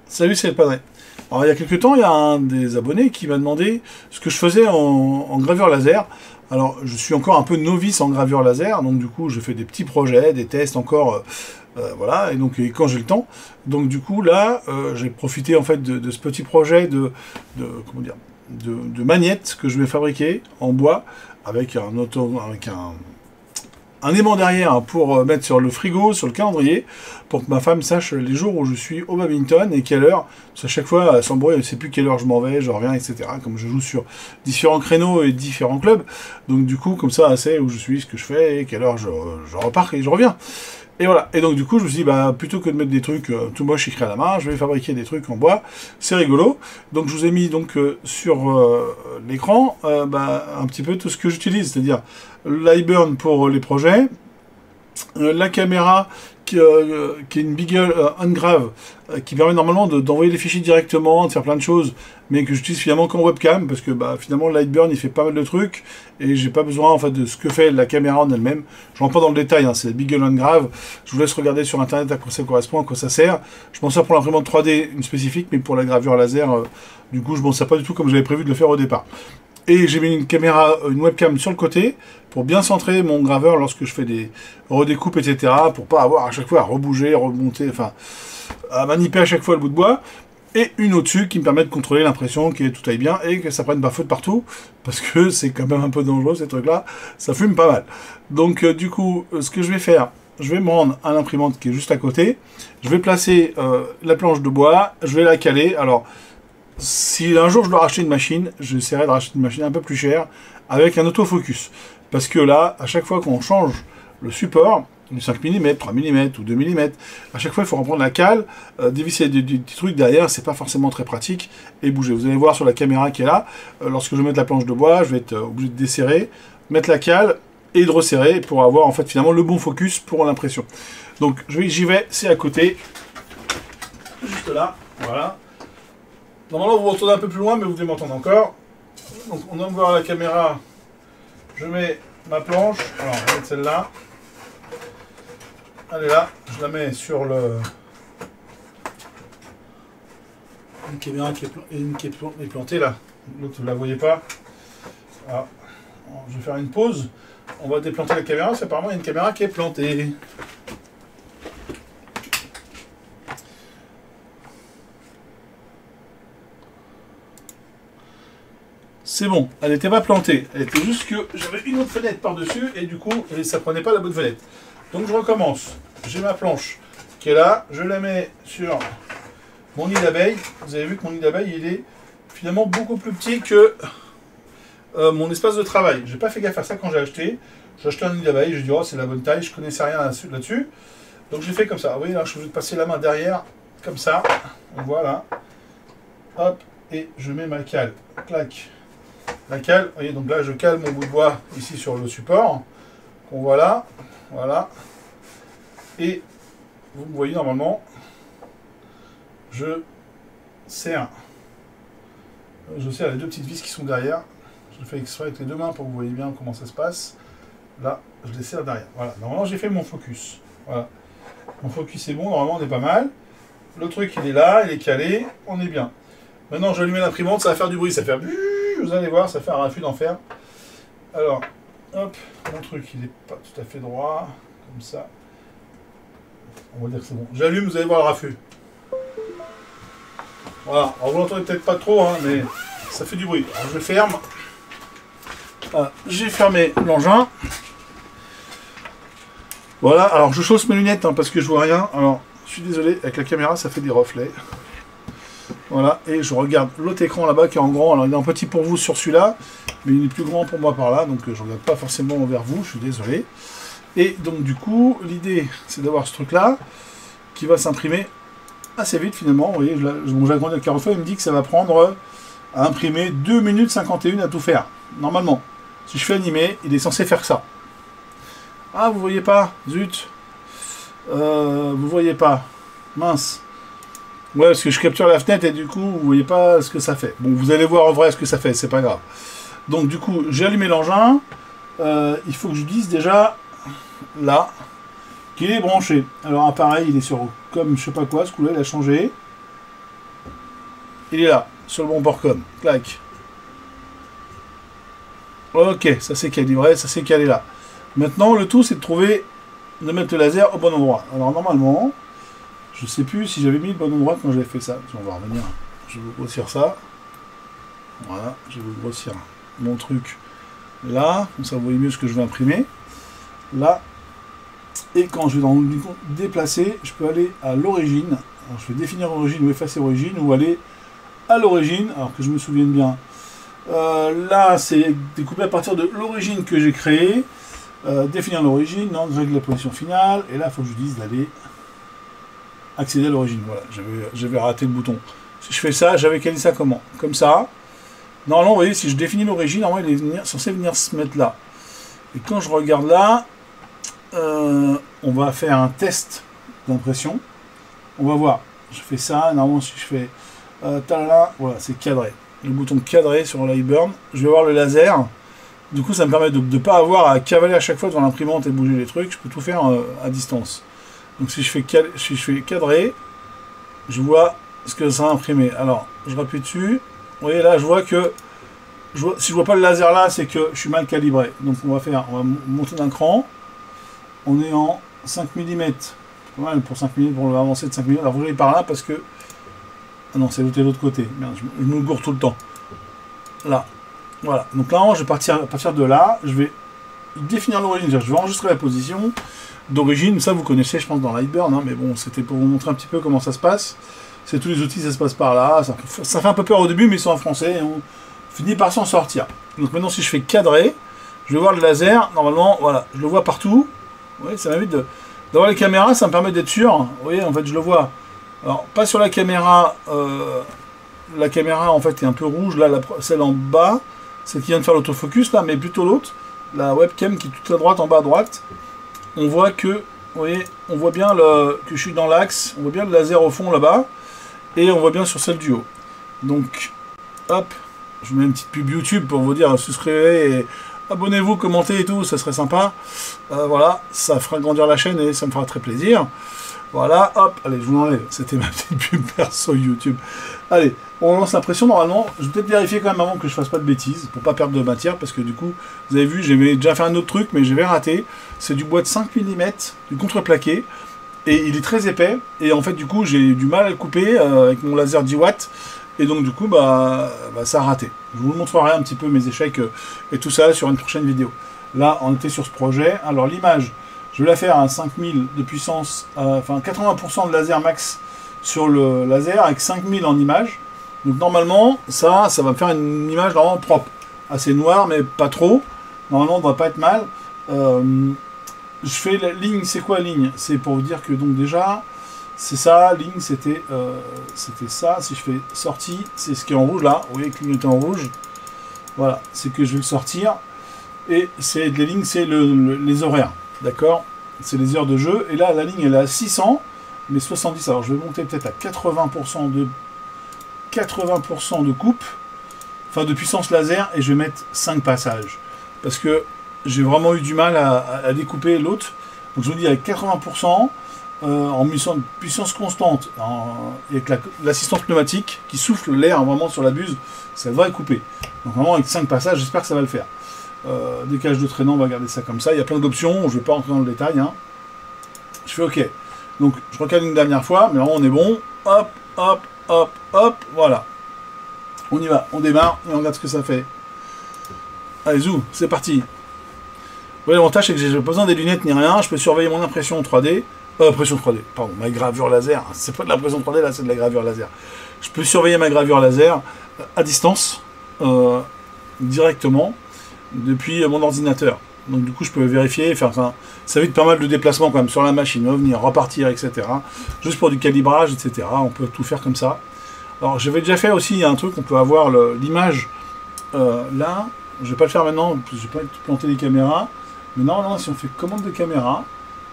Salut, c'est le padré. Alors, il y a quelques temps, il y a un des abonnés qui m'a demandé ce que je faisais en gravure laser. Alors, je suis encore un peu novice en gravure laser, donc du coup, je fais des petits projets, des tests encore, voilà, et quand j'ai le temps. Donc du coup, là, j'ai profité en fait de ce petit projet comment dire, de magnette que je vais fabriquer en bois avec un aimant derrière hein, pour mettre sur le frigo, sur le calendrier, pour que ma femme sache les jours où je suis au badminton et quelle heure. Parce qu'à chaque fois, sans bruit, elle ne sait plus quelle heure je m'en vais, je reviens, etc. Comme je joue sur différents créneaux et différents clubs. Donc du coup, comme ça, elle sait où je suis, ce que je fais, et quelle heure je repars et je reviens. Et voilà. Et donc du coup, je me suis dit, bah, plutôt que de mettre des trucs tout moches écrits à la main, je vais fabriquer des trucs en bois. C'est rigolo. Donc je vous ai mis donc sur l'écran un petit peu tout ce que j'utilise, c'est-à-dire l'iBurn pour les projets, la caméra qui est une Beagle Ungrave qui permet normalement d'envoyer les fichiers directement, de faire plein de choses, mais que j'utilise finalement qu'en webcam parce que finalement Lightburn il fait pas mal de trucs et j'ai pas besoin en fait de ce que fait la caméra en elle-même. Je rentre pas dans le détail, hein, c'est la Beagle Ungrave. Je vous laisse regarder sur internet à quoi ça correspond, à quoi ça sert. Je m'en sers pour l'imprimante 3D une spécifique, mais pour la gravure laser, du coup je m'en sers pas du tout comme j'avais prévu de le faire au départ. Et j'ai mis une webcam sur le côté pour bien centrer mon graveur lorsque je fais des redécoupes, etc. Pour pas avoir à chaque fois à rebouger, remonter, enfin à manipuler à chaque fois le bout de bois. Et une au-dessus qui me permet de contrôler l'impression que tout aille bien et que ça prenne pas feu de partout. Parce que c'est quand même un peu dangereux ces trucs-là. Ça fume pas mal. Donc du coup, ce que je vais faire, je vais me rendre à l'imprimante qui est juste à côté. Je vais placer la planche de bois. Je vais la caler. Alors, si un jour je dois racheter une machine, j'essaierai de racheter une machine un peu plus chère avec un autofocus. Parce que là, à chaque fois qu'on change le support, du 5 mm, 3 mm ou 2 mm, à chaque fois il faut reprendre la cale, dévisser des petits trucs derrière, c'est pas forcément très pratique, et bouger. Vous allez voir sur la caméra qui est là, lorsque je vais mettre la planche de bois, je vais être obligé de desserrer, mettre la cale et de resserrer pour avoir en fait finalement le bon focus pour l'impression. Donc j'y vais, c'est à côté, juste là, voilà. Normalement, vous vous retournez un peu plus loin, mais vous devez m'entendre encore. Donc, on va voir la caméra. Je mets ma planche. Alors, je vais mettre celle-là. Elle est là. Je la mets sur le... Une caméra qui est plantée là. L'autre, vous ne la voyez pas. Alors, je vais faire une pause. On va déplanter la caméra, parce qu'apparemment, il y a une caméra qui est plantée. C'est bon, elle n'était pas plantée, elle était juste que j'avais une autre fenêtre par-dessus et du coup, ça prenait pas la bonne fenêtre. Donc je recommence. J'ai ma planche qui est là, je la mets sur mon nid d'abeille. Vous avez vu que mon nid d'abeille, il est finalement beaucoup plus petit que mon espace de travail. J'ai pas fait gaffe à ça quand j'ai acheté. J'ai acheté un nid d'abeille, j'ai dit oh c'est la bonne taille, je connaissais rien là-dessus. Donc j'ai fait comme ça. Vous voyez là, je suis obligé de passer la main derrière, comme ça. Voilà. Hop, et je mets ma cale. Clac. La cale, vous voyez, donc là je cale mon bout de bois ici sur le support, qu'on voit là, voilà, et vous me voyez normalement, je serre les deux petites vis qui sont derrière, je le fais exprès avec les deux mains pour que vous voyez bien comment ça se passe, là je les serre derrière, voilà, normalement j'ai fait mon focus, voilà, mon focus est bon, normalement on est pas mal, le truc il est là, il est calé, on est bien, maintenant je vais allumer l'imprimante, ça va faire du bruit, ça va faire... Vous allez voir, ça fait un raffut d'enfer. Alors, hop, mon truc, il n'est pas tout à fait droit, comme ça. On va dire que c'est bon. J'allume, vous allez voir le raffut. Voilà, alors vous l'entendez peut-être pas trop, hein, mais ça fait du bruit. Alors je ferme. Voilà, j'ai fermé l'engin. Voilà, alors je chausse mes lunettes hein, parce que je vois rien. Alors, je suis désolé, avec la caméra, ça fait des reflets. Voilà, et je regarde l'autre écran là-bas qui est en grand. Alors il est en petit pour vous sur celui-là, mais il est plus grand pour moi par là, donc je ne regarde pas forcément vers vous, je suis désolé. Et donc du coup, l'idée c'est d'avoir ce truc-là qui va s'imprimer assez vite finalement. Vous voyez, j'ai agrandi le carrefour, il me dit que ça va prendre à imprimer 2 minutes 51 à tout faire. Normalement, si je fais animer, il est censé faire ça. Ah, vous voyez pas, zut. Vous voyez pas, mince. Ouais, parce que je capture la fenêtre et du coup, vous voyez pas ce que ça fait. Bon, vous allez voir en vrai ce que ça fait, c'est pas grave. Donc du coup, j'ai allumé l'engin. Il faut que je dise déjà, là, qu'il est branché. Alors pareil, il est sur comme je sais pas quoi, ce coup-là, il a changé. il est là, sur le bon port-com. Clac. Ok, ça c'est calibré, ça c'est calé là. Maintenant, le tout, c'est de trouver, de mettre le laser au bon endroit. Alors, normalement, je sais plus si j'avais mis le bon endroit quand j'avais fait ça. On va revenir. Je vais vous grossir ça. Voilà, je vais vous grossir mon truc là. Comme ça, vous voyez mieux ce que je vais imprimer. Là. Et quand je vais dans le déplacer, je peux aller à l'origine. Alors, je vais définir origine ou effacer origine ou aller à l'origine. Alors que je me souvienne bien. Là, c'est découpé à partir de l'origine que j'ai créée. Définir l'origine, non, règle la position finale. Et là, il faut que je dise d'aller accéder à l'origine. Voilà, j'avais raté le bouton. Si je fais ça, j'avais calé ça comment? Comme ça. Normalement, vous voyez, si je définis l'origine, normalement, il est censé venir se mettre là. Et quand je regarde là, on va faire un test d'impression. On va voir. Je fais ça. Normalement, si je fais talala, voilà, c'est cadré. Le bouton cadré sur Lightburn. Je vais voir le laser. Du coup, ça me permet de ne pas avoir à cavaler à chaque fois devant l'imprimante et bouger les trucs. Je peux tout faire à distance. Donc si je fais cadrer, je vois ce que ça va imprimer. Alors, je rappuie dessus. Vous voyez là, je vois que si je vois pas le laser là, c'est que je suis mal calibré. Donc on va monter d'un cran. On est en 5 mm. Pas mal pour 5 mm, pour avancer de 5 mm. Alors vous allez par là parce que... Ah non, c'est l'autre côté. Merde, je me gourre tout le temps. Là. Voilà. Donc là, je vais à partir de là. Je vais définir l'origine. Je vais enregistrer la position d'origine. Ça, vous connaissez, je pense, dans Lightburn. Hein, mais bon, c'était pour vous montrer un petit peu comment ça se passe. C'est tous les outils, ça se passe par là. Ça fait un peu peur au début, mais ils sont en français. Et on finit par s'en sortir. Donc maintenant, si je fais cadrer, je vais voir le laser. Normalement, voilà, je le vois partout. Vous voyez, ça m'invite d'avoir les caméras. Ça me permet d'être sûr. Vous voyez, en fait, je le vois. Alors, pas sur la caméra. La caméra, en fait, est un peu rouge. Là, celle en bas, celle qui vient de faire l'autofocus, là, mais plutôt l'autre. La webcam qui est toute à droite, en bas à droite. On voit que, vous voyez, on voit bien que je suis dans l'axe. On voit bien le laser au fond, là-bas. Et on voit bien sur celle du haut. Donc, hop, je mets une petite pub YouTube pour vous dire souscrivez et abonnez-vous, commentez et tout, ça serait sympa. Voilà, ça fera grandir la chaîne et ça me fera très plaisir. Voilà, hop, allez, je vous l'enlève. C'était ma petite pub perso YouTube. Allez, on lance l'impression normalement. Je vais peut-être vérifier quand même avant que je fasse pas de bêtises, pour pas perdre de matière, parce que du coup, vous avez vu, j'avais déjà fait un autre truc, mais j'avais raté. C'est du bois de 5 mm, du contreplaqué. Et il est très épais, et en fait, du coup, j'ai eu du mal à le couper avec mon laser 10 watts, et donc, du coup, ça a raté. Je vous montrerai un petit peu mes échecs et tout ça sur une prochaine vidéo. Là, on était sur ce projet. Alors, l'image, je vais la faire à 5000 de puissance, enfin 80% de laser max sur le laser, avec 5000 en image. Donc, normalement, ça va me faire une image vraiment propre. Assez noire, mais pas trop. Normalement, on ne devrait pas être mal. Je fais la ligne, c'est quoi ligne? C'est pour vous dire que donc déjà, c'est ça, ligne c'était ça. Si je fais sortie, c'est ce qui est en rouge là, vous voyez que clignoter en rouge. Voilà, c'est que je vais le sortir. Et c'est les lignes, c'est les horaires, d'accord? C'est les heures de jeu. Et là, la ligne elle est à 600, mais 70. Alors je vais monter peut-être à 80% de coupe, enfin de puissance laser, et je vais mettre 5 passages. Parce que j'ai vraiment eu du mal à découper l'autre. Donc je vous dis avec 80%, en puissance constante, avec l'assistance pneumatique qui souffle l'air vraiment sur la buse, ça devrait couper. Donc vraiment avec 5 passages, j'espère que ça va le faire. Décalage de traînant, on va garder ça comme ça. Il y a plein d'options, je ne vais pas rentrer dans le détail. Hein. Je fais OK. Donc je recale une dernière fois, mais vraiment on est bon. Hop, hop, hop, hop, voilà. On y va, on démarre et on regarde ce que ça fait. Allez, zou, c'est parti. Oui, l'avantage, c'est que j'ai pas besoin des lunettes ni rien. Je peux surveiller mon impression 3D. Impression 3D, pardon, ma gravure laser. C'est pas de l'impression 3D, là, c'est de la gravure laser. Je peux surveiller ma gravure laser à distance, directement, depuis mon ordinateur. Donc, du coup, je peux vérifier, enfin, ça évite pas mal de déplacements quand même sur la machine, revenir, repartir, etc. Juste pour du calibrage, etc. On peut tout faire comme ça. Alors, j'avais déjà fait aussi un truc, on peut avoir l'image là. Je vais pas le faire maintenant, parce que je vais pas planter les caméras. Mais non, si on fait commande de caméra,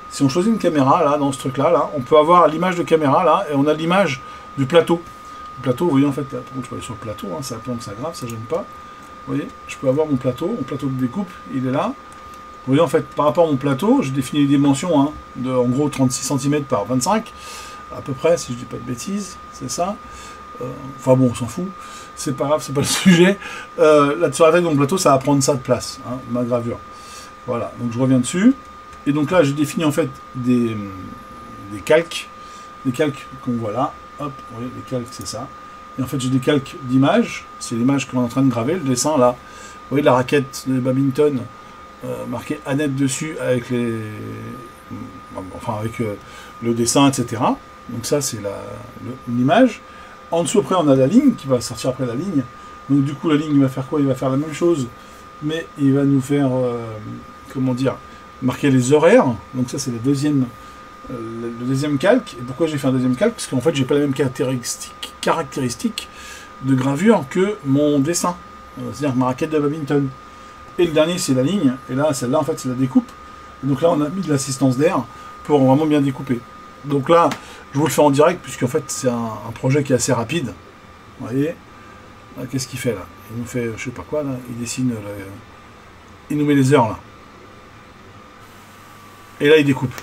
si on choisit une caméra, là, dans ce truc-là, on peut avoir l'image de caméra, là, et on a l'image du plateau. Le plateau, vous voyez, en fait, là, je peux aller sur le plateau, hein, ça plante, ça grave, ça gêne pas. Vous voyez, je peux avoir mon plateau de découpe, il est là. Vous voyez, en fait, par rapport à mon plateau, j'ai défini les dimensions, hein, de, en gros, 36 cm par 25, à peu près, si je dis pas de bêtises, c'est ça. Enfin bon, on s'en fout. C'est pas grave, c'est pas le sujet. Là, sur la taille de mon plateau, ça va prendre ça de place, hein, ma gravure. Voilà, donc je reviens dessus. Et donc là, j'ai défini en fait des calques. Des calques qu'on voit là. Hop, vous voyez, les calques, c'est ça. Et en fait, j'ai des calques d'images. C'est l'image qu'on est en train de graver, le dessin là. Vous voyez la raquette de badminton marquée Annette dessus avec les. Enfin, avec le dessin, etc. Donc ça, c'est l'image. En dessous, après, on a la ligne qui va sortir après la ligne. Donc du coup, la ligne, il va faire quoi? Il va faire la même chose, mais il va nous faire, comment dire, marquer les horaires. Donc ça, c'est le deuxième calque. Et pourquoi j'ai fait un deuxième calque? Parce qu'en fait, j'ai pas les mêmes caractéristiques de gravure que mon dessin. C'est-à-dire ma raquette de badminton. Et le dernier, c'est la ligne. Et là, celle-là, en fait, c'est la découpe. Et donc là, on a mis de l'assistance d'air pour vraiment bien découper. Donc là, je vous le fais en direct, puisqu'en fait, c'est un projet qui est assez rapide. Vous voyez? Qu'est-ce qu'il fait là? Il nous fait, je sais pas quoi, là. Il dessine, il nous met les heures, là. Et là, il découpe.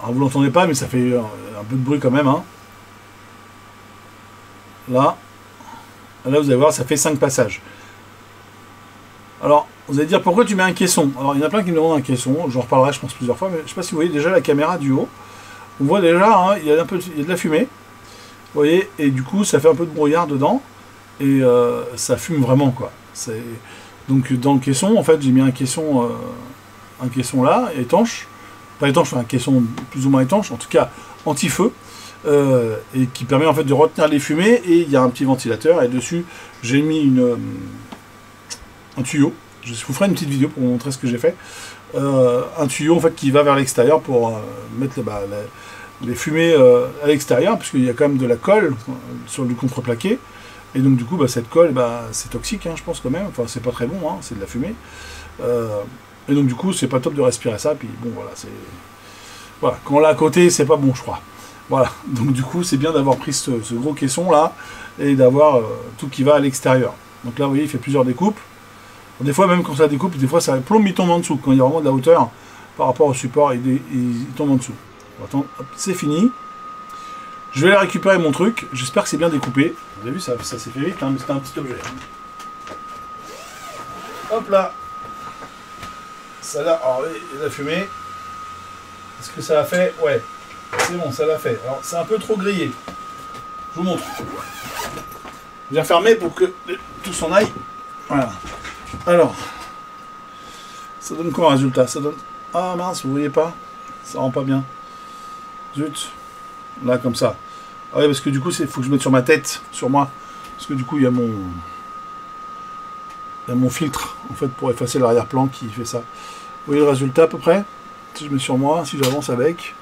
Alors, vous l'entendez pas, mais ça fait un peu de bruit quand même, hein. Là, vous allez voir, ça fait 5 passages. Alors, vous allez dire, pourquoi tu mets un caisson? Alors, il y en a plein qui me demandent un caisson, j'en reparlerai, je pense, plusieurs fois, mais je ne sais pas si vous voyez déjà la caméra du haut. On voit déjà, hein, il y a de la fumée, vous voyez, et du coup, ça fait un peu de brouillard dedans, et ça fume vraiment, quoi. Donc, dans le caisson, en fait, j'ai mis un caisson là, étanche, pas étanche, enfin, un caisson plus ou moins étanche, en tout cas, anti-feu, et qui permet, en fait, de retenir les fumées, et il y a un petit ventilateur, et dessus, j'ai mis un tuyau. Je vous ferai une petite vidéo pour vous montrer ce que j'ai fait. Un tuyau en fait qui va vers l'extérieur pour mettre les fumées à l'extérieur, puisqu'il y a quand même de la colle sur du contreplaqué. Et donc du coup, cette colle, c'est toxique, hein, je pense quand même. Enfin, c'est pas très bon, hein, c'est de la fumée. Et donc du coup, c'est pas top de respirer ça. Puis bon, voilà, voilà. Quand on l'a à côté, c'est pas bon, je crois. Voilà. Donc du coup, c'est bien d'avoir pris ce gros caisson là et d'avoir tout qui va à l'extérieur. Donc là, vous voyez, il fait plusieurs découpes. Des fois, même quand ça découpe, des fois, ça plombe, il tombe en dessous. Quand il y a vraiment de la hauteur par rapport au support, il tombe en dessous. Attends, c'est fini. Je vais aller récupérer mon truc. J'espère que c'est bien découpé. Vous avez vu, ça s'est fait vite, hein, mais c'était un petit objet. Hop là. Ça là, alors, la fumée. Est-ce que ça l'a fait? Ouais. C'est bon, ça l'a fait. Alors, c'est un peu trop grillé. Je vous montre. Je viens fermer pour que tout s'en aille. Voilà. Alors, ça donne quoi un résultat? Ça donne... Ah mince, vous voyez pas? Ça rend pas bien. Zut. Là, comme ça. Ah ouais, parce que du coup, il faut que je mette sur ma tête, sur moi. Parce que du coup, il y a mon filtre, en fait, pour effacer l'arrière-plan qui fait ça. Vous voyez le résultat à peu près? Si je mets sur moi, si j'avance avec.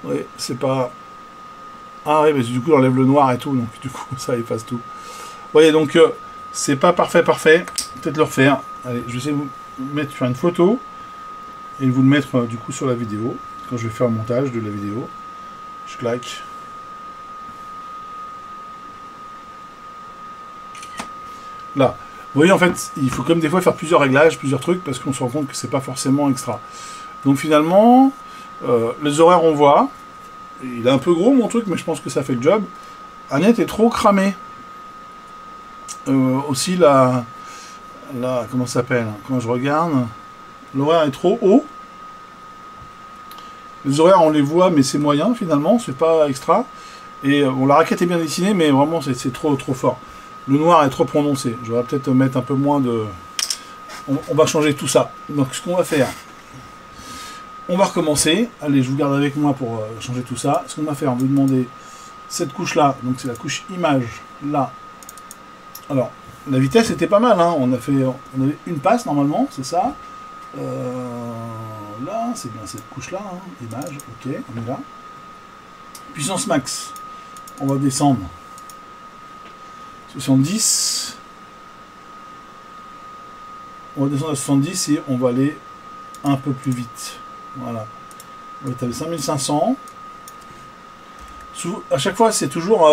Oui, c'est pas... Ah oui, mais du coup, il enlève le noir et tout, donc du coup, ça efface tout. Vous voyez, donc... c'est pas parfait. Peut-être le refaire. Allez, je vais essayer de vous faire une photo et vous le mettre du coup sur la vidéo. Quand je vais faire le montage de la vidéo, je claque. Là, vous voyez en fait, il faut comme des fois faire plusieurs réglages, plusieurs trucs parce qu'on se rend compte que c'est pas forcément extra. Donc finalement, les horaires on voit. Il est un peu gros mon truc, mais je pense que ça fait le job. Annette est trop cramée. Aussi comment ça s'appelle, quand je regarde, l'horaire est trop haut. Les horaires on les voit, mais c'est moyen finalement, c'est pas extra. Et bon, la raquette est bien dessinée, mais vraiment c'est trop fort. Le noir est trop prononcé. Je vais peut-être mettre un peu moins de... On va changer tout ça. Donc ce qu'on va faire, on va recommencer. Allez, je vous garde avec moi pour changer tout ça. Ce qu'on va faire, on va demander cette couche là, donc c'est la couche image là. Alors, la vitesse était pas mal, hein. On avait une passe normalement, c'est ça. Là, c'est bien cette couche-là, hein. Image, ok, on est là. Puissance max, on va descendre 70. On va descendre à 70 et on va aller un peu plus vite. Voilà. On va établir 5500. À chaque fois, c'est toujours...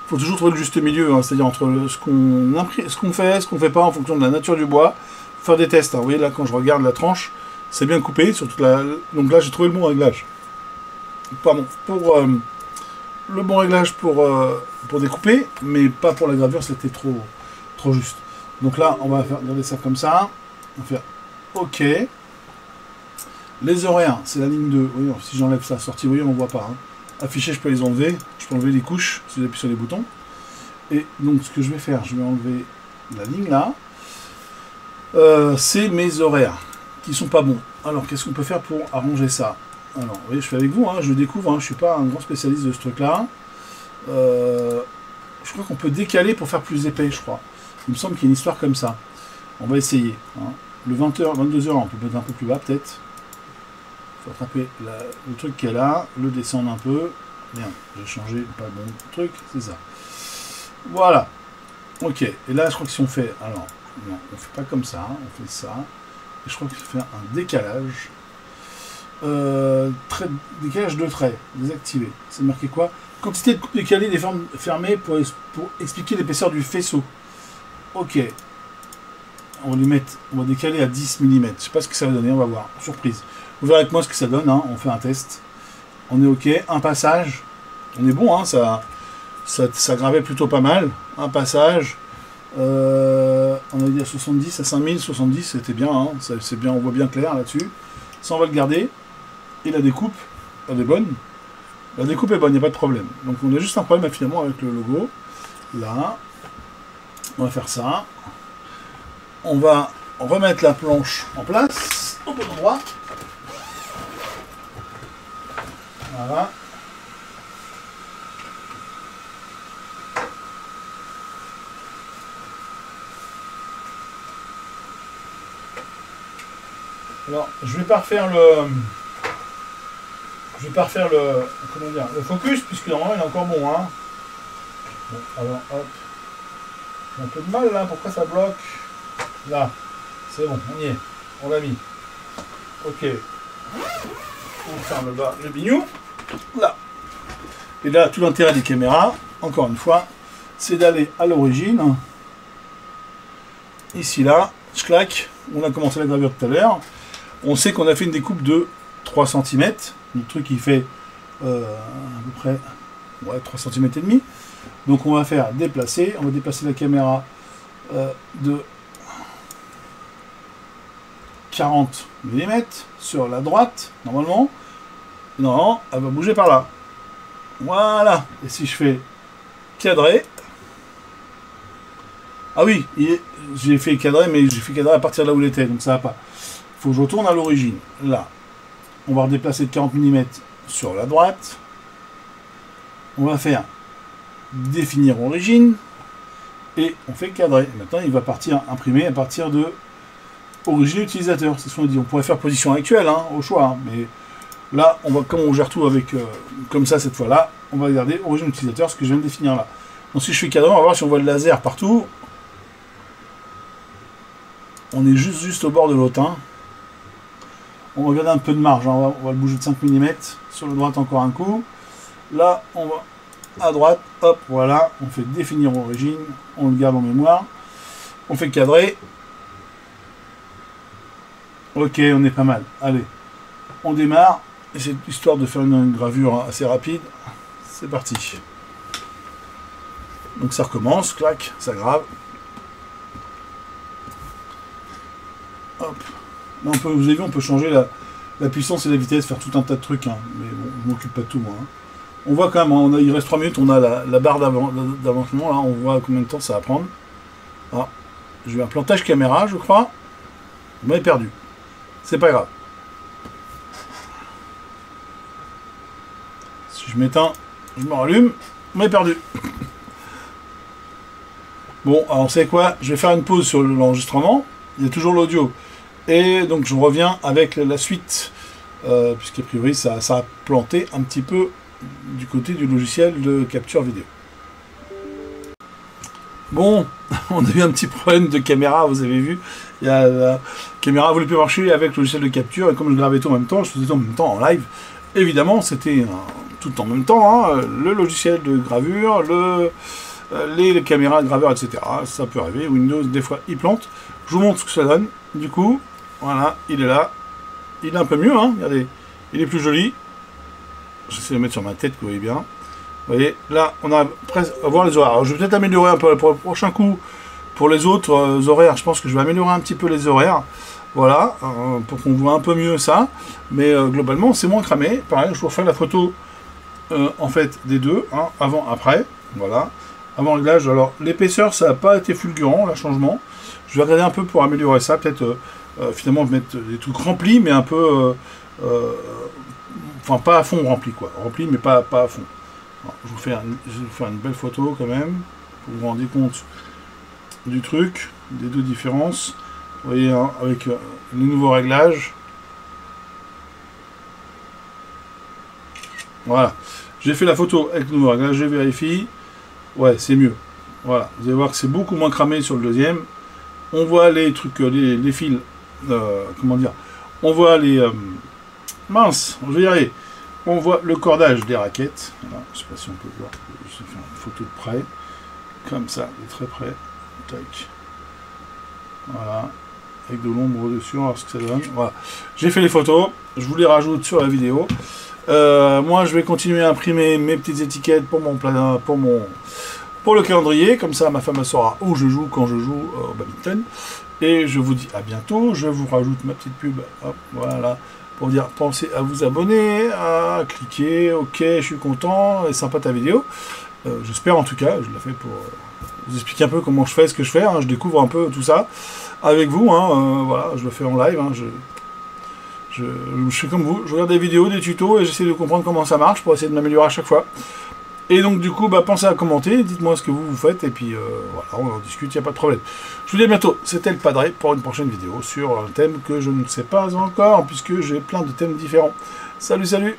faut toujours trouver le juste milieu, hein, c'est-à-dire entre ce qu'on fait, ce qu'on fait pas en fonction de la nature du bois. Faire des tests. Hein. Vous voyez, là, quand je regarde la tranche, c'est bien coupé. Donc là, j'ai trouvé le bon réglage. pardon, pour le bon réglage pour découper, mais pas pour la gravure, c'était trop juste. Donc là, on va faire garder ça comme ça. On va faire OK. Les horaires, c'est la ligne 2. Oui, si j'enlève ça, sortie, vous voyez, on ne voit pas. Hein. Afficher, je peux les enlever. Je peux enlever les couches si j'appuie sur les boutons. Et donc, ce que je vais faire, je vais enlever la ligne là. C'est mes horaires qui sont pas bons. Alors, qu'est-ce qu'on peut faire pour arranger ça? Alors, vous voyez, je fais avec vous, hein, je découvre, hein, je suis pas un grand spécialiste de ce truc-là. Je crois qu'on peut décaler pour faire plus épais, je crois. Il me semble qu'il y a une histoire comme ça. On va essayer. Hein. Le 20h, 22h, on peut mettre un peu plus bas, peut-être. Il faut attraper le truc qui est là, le descendre un peu. Merde, j'ai changé, pas le bon truc, c'est ça. Voilà. Ok, et là, je crois que si on fait... Alors, non, on fait pas comme ça, on fait ça. Et je crois qu'il faut faire un décalage. Décalage de traits, désactivé. C'est marqué quoi? Quantité de coupe décalée des formes fermées pour expliquer l'épaisseur du faisceau. Ok. On va décaler à 10 mm. Je sais pas ce que ça va donner, on va voir. Surprise. Vous verrez avec moi ce que ça donne, hein. On fait un test. On est ok. Un passage. On est bon, hein. Ça gravait plutôt pas mal. Un passage. On va dire 70 à 5000. 70, c'était bien, hein. C'est bien, on voit bien clair là-dessus. Ça, on va le garder. Et la découpe, elle est bonne. La découpe est bonne, il n'y a pas de problème. Donc on a juste un problème finalement avec le logo. Là. On va faire ça. On va remettre la planche en place, au bon endroit. Voilà. Alors, je vais pas refaire comment dire, le focus, puisque normalement il est encore bon, hein. Bon, alors, hop. J'ai un peu de mal là, pourquoi ça bloque? Là, c'est bon, on y est, on l'a mis. Ok. On ferme le bas, le bignou. Là. Et là, tout l'intérêt des caméras, encore une fois, c'est d'aller à l'origine. Ici, là, je claque. On a commencé la gravure tout à l'heure. On sait qu'on a fait une découpe de 3 cm. Le truc, il fait à peu près 3 cm et demi. Donc, on va faire déplacer. On va déplacer la caméra de 40 mm sur la droite, normalement. Non, elle va bouger par là. Voilà. Et si je fais cadrer... Ah oui, j'ai fait cadrer, mais j'ai fait cadrer à partir de là où il était, donc ça va pas. Il faut que je retourne à l'origine. Là, on va redéplacer de 40 mm sur la droite. On va faire définir origine. Et on fait cadrer. Maintenant, il va partir imprimer à partir de origine utilisateur. C'est ce qu'on dit. On pourrait faire position actuelle, hein, au choix. Hein, mais là, comme on gère tout avec comme ça cette fois-là, on va regarder origine utilisateur, ce que je viens de définir là. Donc si je fais cadrer, on va voir si on voit le laser partout. On est juste au bord de l'autre. Hein. On va garder un peu de marge. Hein. On va le bouger de 5 mm. Sur la droite, encore un coup. Là, on va à droite. Hop, voilà. On fait définir origine. On le garde en mémoire. On fait cadrer. Ok, on est pas mal. Allez, on démarre. Et c'est histoire de faire une gravure assez rapide. C'est parti. Donc ça recommence. Clac, ça grave. Hop. Là, vous avez vu, on peut changer la puissance et la vitesse, faire tout un tas de trucs. Hein. Mais bon, je m'occupe pas de tout, moi. Hein. On voit quand même, il reste 3 minutes, on a la barre d'avancement. Là, on voit combien de temps ça va prendre. Ah, j'ai eu un plantage caméra, je crois. On m'avait perdu. C'est pas grave. Si je m'éteins, je me rallume. On m'avait perdu. Bon, alors, vous savez quoi? Je vais faire une pause sur l'enregistrement. Il y a toujours l'audio. Et donc je reviens avec la suite, puisqu'a priori ça a planté un petit peu du côté du logiciel de capture vidéo. Bon, on a eu un petit problème de caméra, vous avez vu. La caméra ne voulait plus marcher avec le logiciel de capture, et comme je gravais tout en même temps, je faisais tout en même temps en live. Évidemment, c'était tout en même temps, hein, le logiciel de gravure, les caméras de graveur, etc. Ça peut arriver, Windows, des fois, il plante. Je vous montre ce que ça donne. Du coup, voilà, il est là. Il est un peu mieux, hein, regardez. Il est plus joli. J'essaie de mettre sur ma tête, que vous voyez bien. Vous voyez, là, on a presque à voir les horaires. Alors, je vais peut-être améliorer un peu pour le prochain coup. Pour les autres horaires, je pense que je vais améliorer un petit peu les horaires. Voilà, pour qu'on voit un peu mieux ça. Mais globalement, c'est moins cramé. Pareil, je vous refais la photo en fait des deux, hein, avant, après. Voilà. Avant réglage, alors l'épaisseur, ça n'a pas été fulgurant, le changement. Je vais regarder un peu pour améliorer ça. Peut-être finalement mettre des trucs remplis, mais un peu. Enfin, pas à fond rempli, quoi. Rempli, mais pas à fond. Alors, je vais vous faire une belle photo quand même, pour vous rendre compte du truc, des deux différences. Vous voyez, hein, avec les nouveaux réglages. Voilà. J'ai fait la photo avec le nouveau réglage, je vérifie. Ouais, c'est mieux. Voilà. Vous allez voir que c'est beaucoup moins cramé sur le deuxième. On voit les trucs, les fils. Comment dire? On voit les... mince, je vais y arriver. On voit le cordage des raquettes. Voilà. Je ne sais pas si on peut voir. Je vais faire une photo de près. Comme ça, de très près. Tac. Voilà. Avec de l'ombre dessus, on va voir ce que ça donne. Voilà. J'ai fait les photos. Je vous les rajoute sur la vidéo. Moi, je vais continuer à imprimer mes petites étiquettes pour le calendrier. Comme ça, ma femme elle saura où je joue, quand je joue au badminton. Et je vous dis à bientôt. Je vous rajoute ma petite pub. Hop, voilà. Pour dire, pensez à vous abonner, à cliquer. Ok, je suis content. Et sympa ta vidéo. J'espère en tout cas. Je la fais pour vous expliquer un peu comment je fais ce que je fais. Hein. Je découvre un peu tout ça avec vous. Hein. Voilà, je le fais en live. Hein. Je fais comme vous, je regarde des vidéos, des tutos et j'essaie de comprendre comment ça marche pour essayer de m'améliorer à chaque fois. Et donc du coup, pensez à commenter, dites-moi ce que vous faites et puis voilà, on en discute, il n'y a pas de problème. Je vous dis à bientôt, c'était le Padré pour une prochaine vidéo sur un thème que je ne sais pas encore puisque j'ai plein de thèmes différents. Salut, salut!